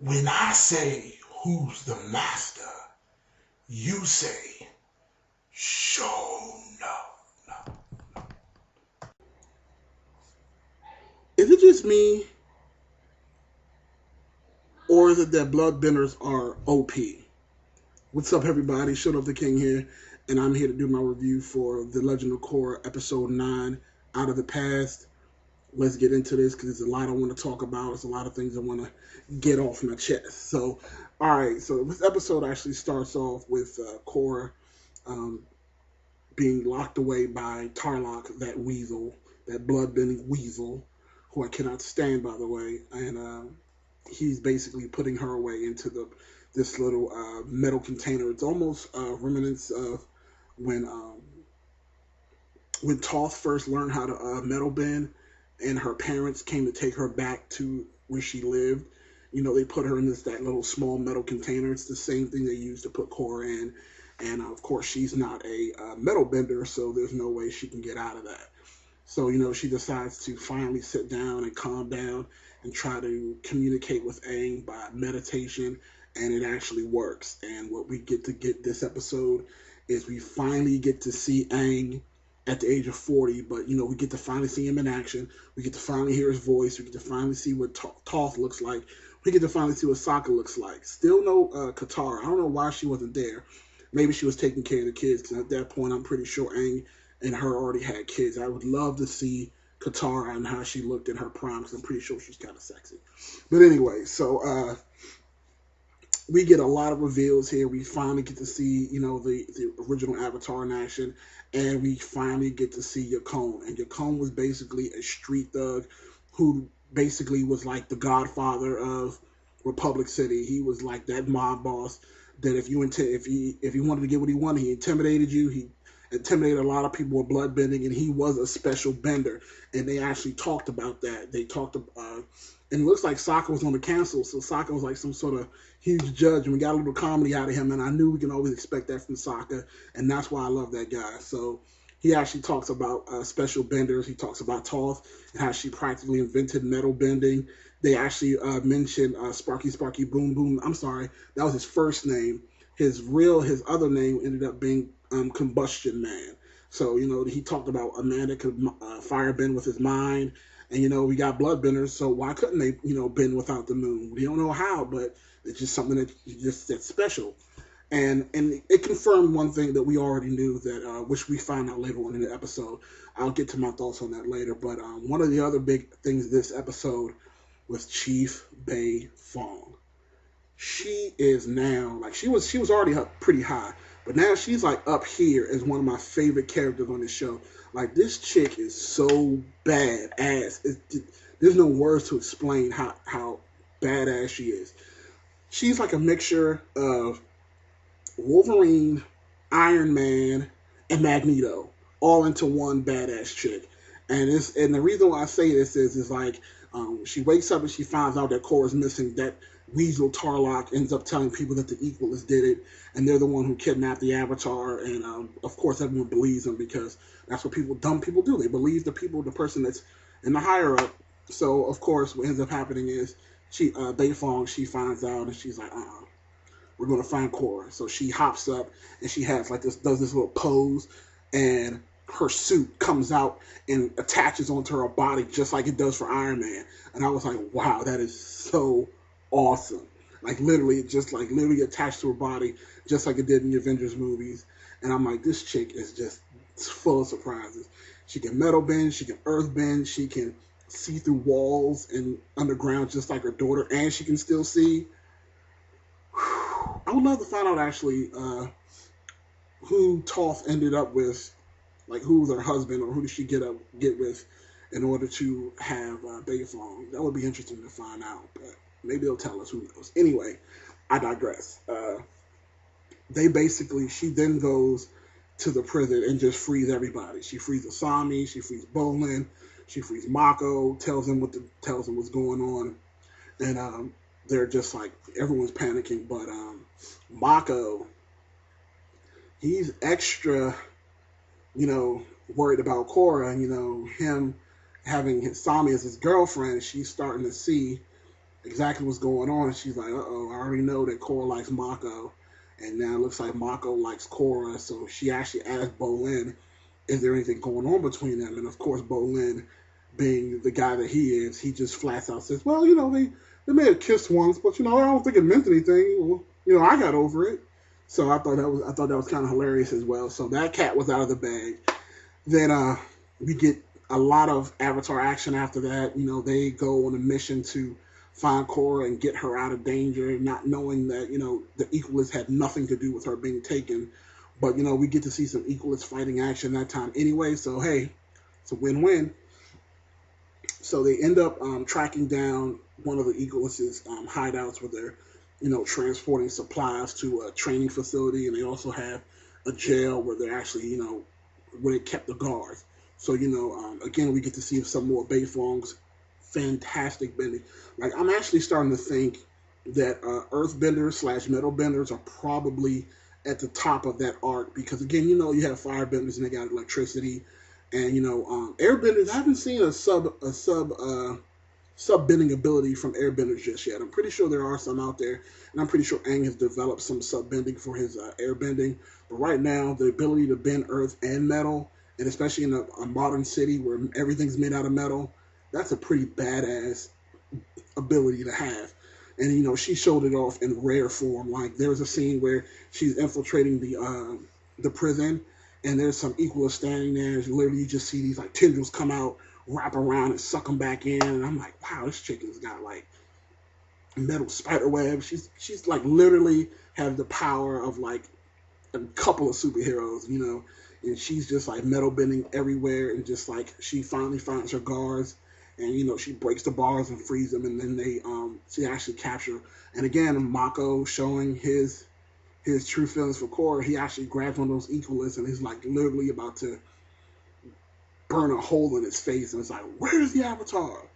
When I say who's the master, you say show no. Is it just me, or is it that bloodbenders are OP? What's up, everybody? Shut Up the King here, and I'm here to do my review for The Legend of Korra, Episode 9, Out of the Past. Let's get into this because there's a lot I want to talk about. There's a lot of things I want to get off my chest. So, all right. So this episode actually starts off with Korra being locked away by Tarlok, that weasel, that bloodbending weasel, who I cannot stand, by the way. And he's basically putting her away into this little metal container. It's almost remnants of when Toph first learned how to metal bend, and her parents came to take her back to where she lived. You know, they put her in that little small metal container. It's the same thing they used to put Korra in. And of course, she's not a metal bender, so there's no way she can get out of that. So, you know, she decides to finally sit down and calm down and try to communicate with Aang by meditation, and it actually works. And what we get this episode is we finally get to see Aang at the age of 40, but, you know, we get to finally see him in action. We get to finally hear his voice. We get to finally see what Toph looks like. We get to finally see what Sokka looks like. Still no Katara. I don't know why she wasn't there. Maybe she was taking care of the kids, because at that point, I'm pretty sure Aang and her already had kids. I would love to see Katara and how she looked in her prime, because I'm pretty sure she's kind of sexy. But anyway, so we get a lot of reveals here. We finally get to see, you know, the original Avatar in action, and we finally get to see Yakone. And Yakone was basically a street thug who basically was like the godfather of Republic City. He was like that mob boss that if you wanted to get what he wanted, he intimidated you. He intimidated a lot of people with blood bending, and he was a special bender. And they actually talked about that. They talked about, and it looks like Sokka was on the council, so Sokka was like some sort of huge judge, and we got a little comedy out of him, and I knew we can always expect that from Sokka, and that's why I love that guy. So he actually talks about special benders. He talks about Toph and how she practically invented metal bending. They actually mentioned Sparky Boom Boom. I'm sorry, that was his first name. His other name ended up being Combustion Man. So, you know, he talked about a man that could firebend with his mind. And, you know, we got bloodbenders, so why couldn't they, you know, bend without the moon? We don't know how, but it's just something that's special. And it confirmed one thing that we already knew, that which we find out later on in the episode. I'll get to my thoughts on that later. But one of the other big things this episode was Chief Bei Fong. She is now, like, she was already up pretty high, but now she's like up here as one of my favorite characters on this show. Like, this chick is so badass. There's no words to explain how badass she is. She's like a mixture of Wolverine, Iron Man, and Magneto, all into one badass chick. And the reason why I say this is like, she wakes up and she finds out that Korra's missing. That weasel Tarlok ends up telling people that the Equalists did it, and they're the one who kidnapped the Avatar. And of course, everyone believes them, because that's what dumb people do. They believe the person that's in the higher up. So of course, what ends up happening is Bei Fong, she finds out, and she's like, we're gonna find Korra. So she hops up and she does this little pose, and her suit comes out and attaches onto her body just like it does for Iron Man. And I was like, wow, that is so awesome. Like literally attached to her body just like it did in the Avengers movies. And I'm like, this chick is just full of surprises. She can metal bend, she can earth bend, she can see through walls and underground just like her daughter, and she can still see. I would love to find out actually who Toph ended up with, like who was her husband, or who did she get with in order to have Bei Fong. That would be interesting to find out, but maybe they'll tell us, who knows. Anyway, I digress. She then goes to the prison and just frees everybody. She frees Asami, she frees Bolin, she frees Mako, tells them what's going on, and they're just like, everyone's panicking, but Mako, he's extra, you know, worried about Korra, and, you know, him having Asami as his girlfriend. She's starting to see exactly what's going on. And she's like, uh-oh, I already know that Korra likes Mako. And now it looks like Mako likes Korra. So she actually asked Bolin, is there anything going on between them? And of course, Bolin, being the guy that he is, he just flats out says, well, they may have kissed once, but I don't think it meant anything. Well, I got over it. So I thought that was kind of hilarious as well. So that cat was out of the bag. Then we get a lot of Avatar action after that. They go on a mission to find Korra and get her out of danger, not knowing that, the Equalists had nothing to do with her being taken. But, we get to see some Equalist fighting action that time anyway. So, hey, it's a win-win. So they end up tracking down one of the Equalists' hideouts where they're, transporting supplies to a training facility. And they also have a jail where they're actually, where they kept the guards. So, again, we get to see some more Beifong's fantastic bending. Like, I'm actually starting to think that Earthbenders / Metalbenders are probably at the top of that arc because, again, you have Firebenders and they got electricity. And, Airbenders, I haven't seen a sub bending ability from Airbenders just yet. I'm pretty sure there are some out there, and I'm pretty sure Aang has developed some sub bending for his airbending. But right now, the ability to bend earth and metal, and especially in a modern city where everything's made out of metal, that's a pretty badass ability to have. And she showed it off in rare form. Like there's a scene where she's infiltrating the prison, and there's some Equalists standing there. And literally, you just see these like tendrils come out, wrap around, and suck them back in. And I'm like, wow, this chicken's got like metal spider web. She's like literally have the power of like a couple of superheroes, and she's just like metal bending everywhere, and just like she finally finds her guards, and she breaks the bars and frees them, and then she actually capture. And again, Mako showing his true feelings for Korra, he actually grabs one of those Equalists and he's like literally about to burn a hole in his face, and it's like, where's the Avatar?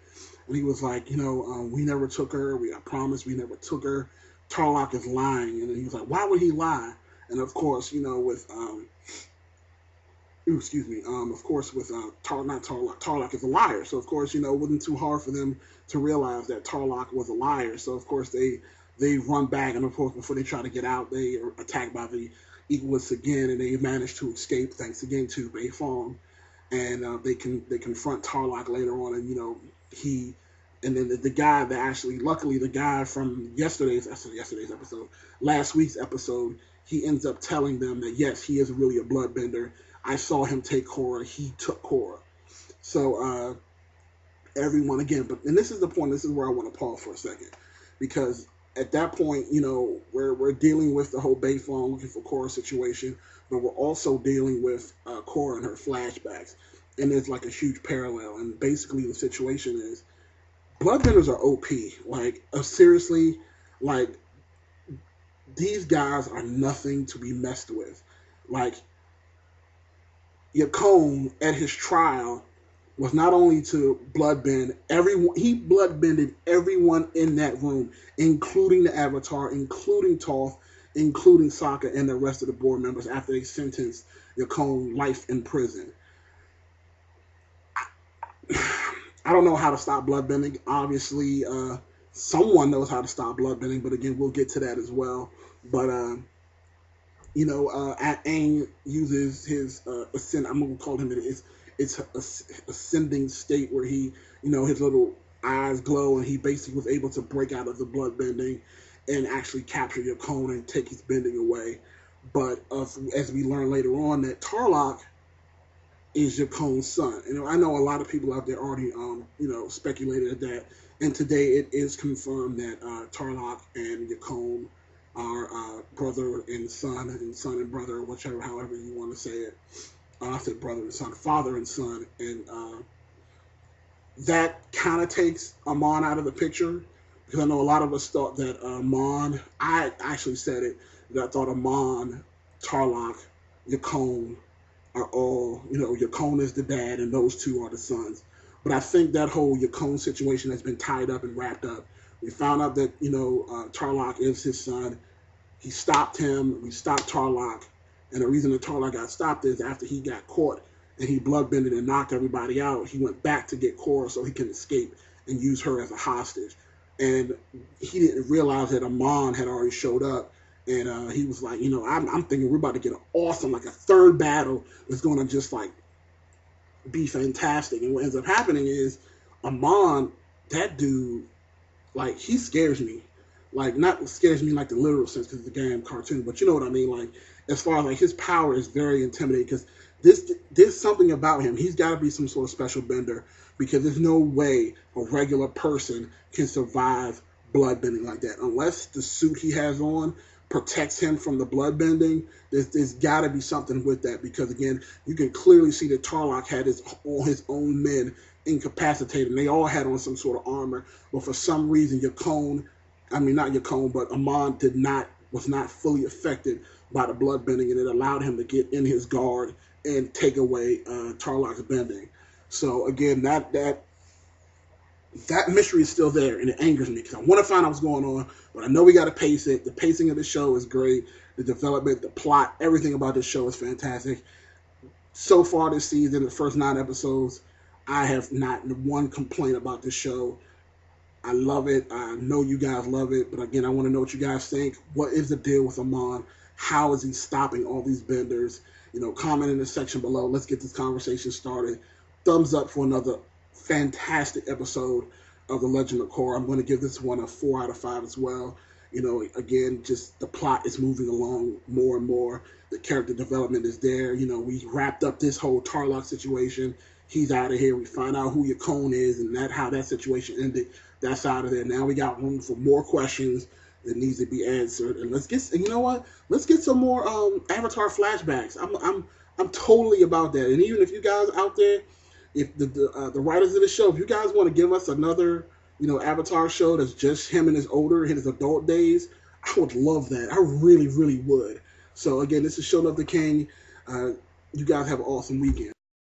And he was like, we never took her. I promise we never took her. Tarlok is lying. And then he was like, why would he lie? And of course, with Tarlok is a liar. So of course, it wasn't too hard for them to realize that Tarlok was a liar. So of course they run back, and of course before they try to get out, they are attacked by the Equalists again, and they manage to escape thanks again to Beifong. And they confront Tarlok later on, and then the guy that actually, luckily, the guy from yesterday's episode, last week's episode, he ends up telling them that yes, he is really a bloodbender. I saw him take Korra. He took Korra. So everyone again, and this is the point. This is where I want to pause for a second, because at that point, we're dealing with the whole Beifong looking for Korra situation, but we're also dealing with Korra and her flashbacks, and there's like a huge parallel. And basically, the situation is bloodbenders are OP. Like seriously, like these guys are nothing to be messed with. Like Yakone at his trial was not only to bloodbend everyone, he bloodbended everyone in that room, including the Avatar, including Toph, including Sokka, and the rest of the board members after they sentenced Yakone life in prison. I don't know how to stop bloodbending. Obviously, someone knows how to stop bloodbending, but again, we'll get to that as well. But Aang uses his ascend. I'm gonna call him it's ascending state where he, his little eyes glow, and he basically was able to break out of the bloodbending and actually capture Yakone and take his bending away. But as we learn later on, that Tarlok is Yakone's son. I know a lot of people out there already, speculated that, and today it is confirmed that Tarlok and Yakone are brother and son and brother, however you want to say it. I said brother and son, father and son, and that kind of takes Amon out of the picture, because I know a lot of us thought that Amon, I actually said it, that I thought Amon, Tarlok, Yakone are all, Yakone is the dad and those two are the sons. But I think that whole Yakone situation has been tied up and wrapped up. We found out that, Tarlok is his son. He stopped him. We stopped Tarlok. And the reason that Tarlok got stopped is after he got caught and he bloodbended and knocked everybody out, he went back to get Korra so he can escape and use her as a hostage. and he didn't realize that Amon had already showed up. And he was like, I'm thinking we're about to get an awesome, like a third battle that's going to just like be fantastic. And what ends up happening is Amon, that dude, like he scares me. Like not scares me like the literal sense because it's a damn cartoon, but you know what I mean. Like as far as like his power is very intimidating because there's something about him. He's got to be some sort of special bender because there's no way a regular person can survive blood bending like that unless the suit he has on protects him from the blood bending. There's got to be something with that because again, you can clearly see that Tarlok had all his own men incapacitated. And they all had on some sort of armor, but for some reason, not Yukon, but Amon was not fully affected by the blood bending, and it allowed him to get in his guard and take away Tarlok's bending. So again, that mystery is still there, and it angers me because I want to find out what's going on, but I know we got to pace it. The pacing of the show is great. The development, the plot, everything about this show is fantastic. So far this season, the first 9 episodes, I have not one complaint about this show. I love it. I know you guys love it, but again, I want to know what you guys think. What is the deal with Amon? How is he stopping all these benders? Comment in the section below. Let's get this conversation started. Thumbs up for another fantastic episode of The Legend of Korra. I'm going to give this one a 4 out of 5 as well. Again, just the plot is moving along more and more. The character development is there. We wrapped up this whole Tarlok situation. He's out of here. We find out who Yukon is and how that situation ended. That's out of there. Now we got room for more questions that needs to be answered. And let's get some more Avatar flashbacks. I'm totally about that. And even if you guys out there, if the writers of the show, if you guys want to give us another Avatar show that's just him in his adult days, I would love that. I really, really would. So again, this is Show Love the King. You guys have an awesome weekend.